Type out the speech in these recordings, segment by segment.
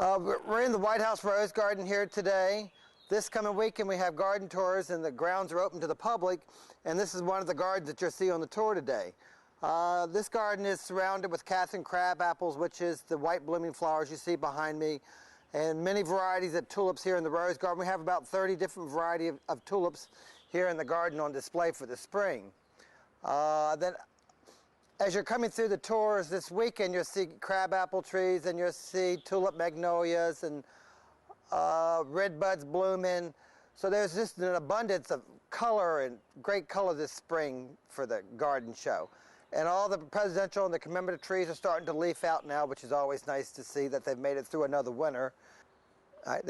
We're in the White House Rose Garden here today. This coming weekend we have garden tours and the grounds are open to the public, and this is one of the gardens that you'll see on the tour today. This garden is surrounded with Catherine crab apples, which is the white blooming flowers you see behind me, and many varieties of tulips here in the Rose Garden. We have about 30 different varieties of tulips here in the garden on display for the spring. Then as you're coming through the tours this weekend, you'll see crabapple trees and you'll see tulip magnolias and red buds blooming. So there's just an abundance of color and great color this spring for the garden show. And all the presidential and the commemorative trees are starting to leaf out now, which is always nice to see that they've made it through another winter.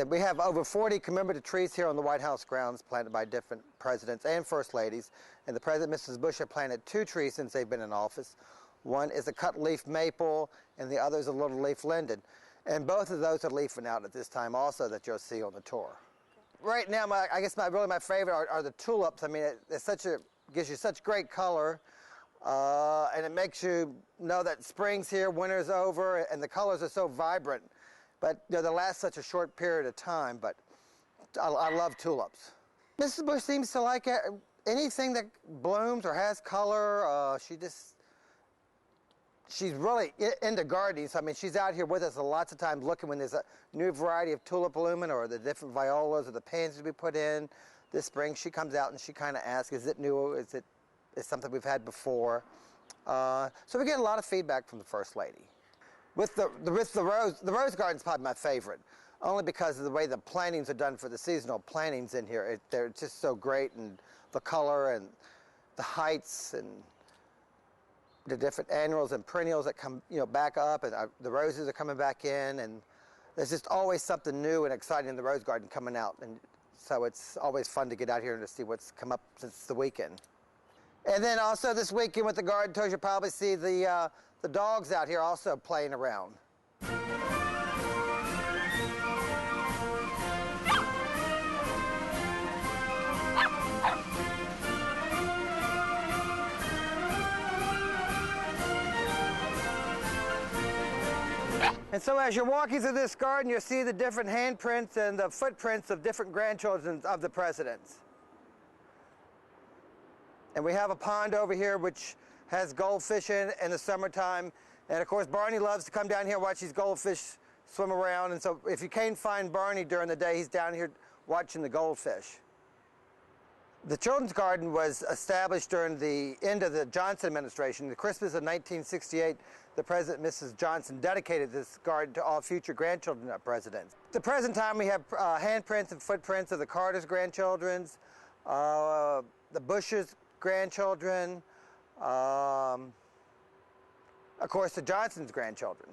We have over 40 commemorative trees here on the White House grounds planted by different presidents and first ladies. And the President and Mrs. Bush have planted 2 trees since they've been in office. One is a cut leaf maple and the other is a little leaf linden. And both of those are leafing out at this time also that you'll see on the tour. Right now, I guess really my favorite are the tulips. I mean, gives you such great color. And it makes you know that spring's here, winter's over, and the colors are so vibrant. But they last such a short period of time, but I love tulips. Mrs. Bush seems to like anything that blooms or has color. She's really into gardening. So, I mean, she's out here with us lots of times looking when there's a new variety of tulip blooming or the different violas or the pansies we put in. This spring, she comes out and she kind of asks, is it new? Is something we've had before? So we get a lot of feedback from the First Lady. With the Rose Garden's probably my favorite, only because of the way the plantings are done for the seasonal plantings in here. They're just so great, and the color and the heights and the different annuals and perennials that come back up, and the roses are coming back in, and there's just always something new and exciting in the Rose Garden coming out, and so it's always fun to get out here and to see what's come up since the weekend. And then also this weekend with the garden tours, you'll probably see the dogs out here also playing around. And so as you're walking through this garden, you'll see the different handprints and the footprints of different grandchildren of the presidents. And we have a pond over here which has goldfish in the summertime. And of course, Barney loves to come down here and watch these goldfish swim around. And so if you can't find Barney during the day, he's down here watching the goldfish. The Children's Garden was established during the end of the Johnson administration. The Christmas of 1968, the President, Mrs. Johnson, dedicated this garden to all future grandchildren of presidents. At the present time, we have handprints and footprints of the Carter's grandchildren's, the Bush's grandchildren, of course the Johnson's grandchildren.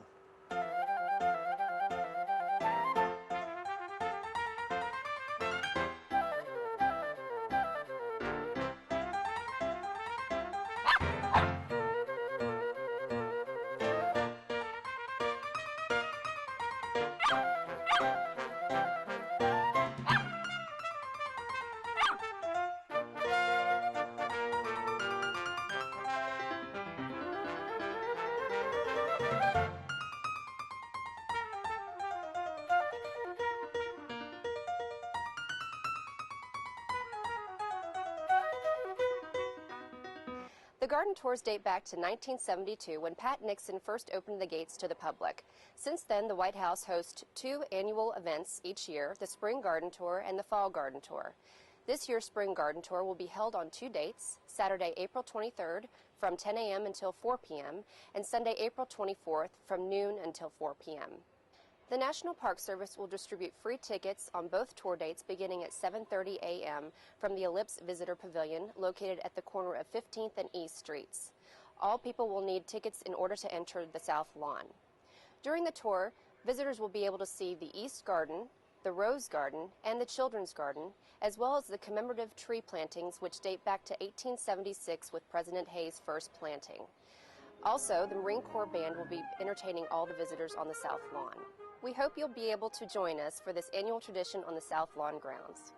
The garden tours date back to 1972 when Pat Nixon first opened the gates to the public. Since then, the White House hosts 2 annual events each year, the Spring Garden Tour and the Fall Garden Tour. This year's Spring Garden Tour will be held on 2 dates, Saturday, April 23rd from 10 a.m. until 4 p.m. and Sunday, April 24th from noon until 4 p.m. The National Park Service will distribute free tickets on both tour dates beginning at 7:30 a.m. from the Ellipse Visitor Pavilion located at the corner of 15th and East Streets. All people will need tickets in order to enter the South Lawn. During the tour, visitors will be able to see the East Garden, the Rose Garden, and the Children's Garden, as well as the commemorative tree plantings which date back to 1876 with President Hayes' first planting. Also, the Marine Corps Band will be entertaining all the visitors on the South Lawn. We hope you'll be able to join us for this annual tradition on the South Lawn grounds.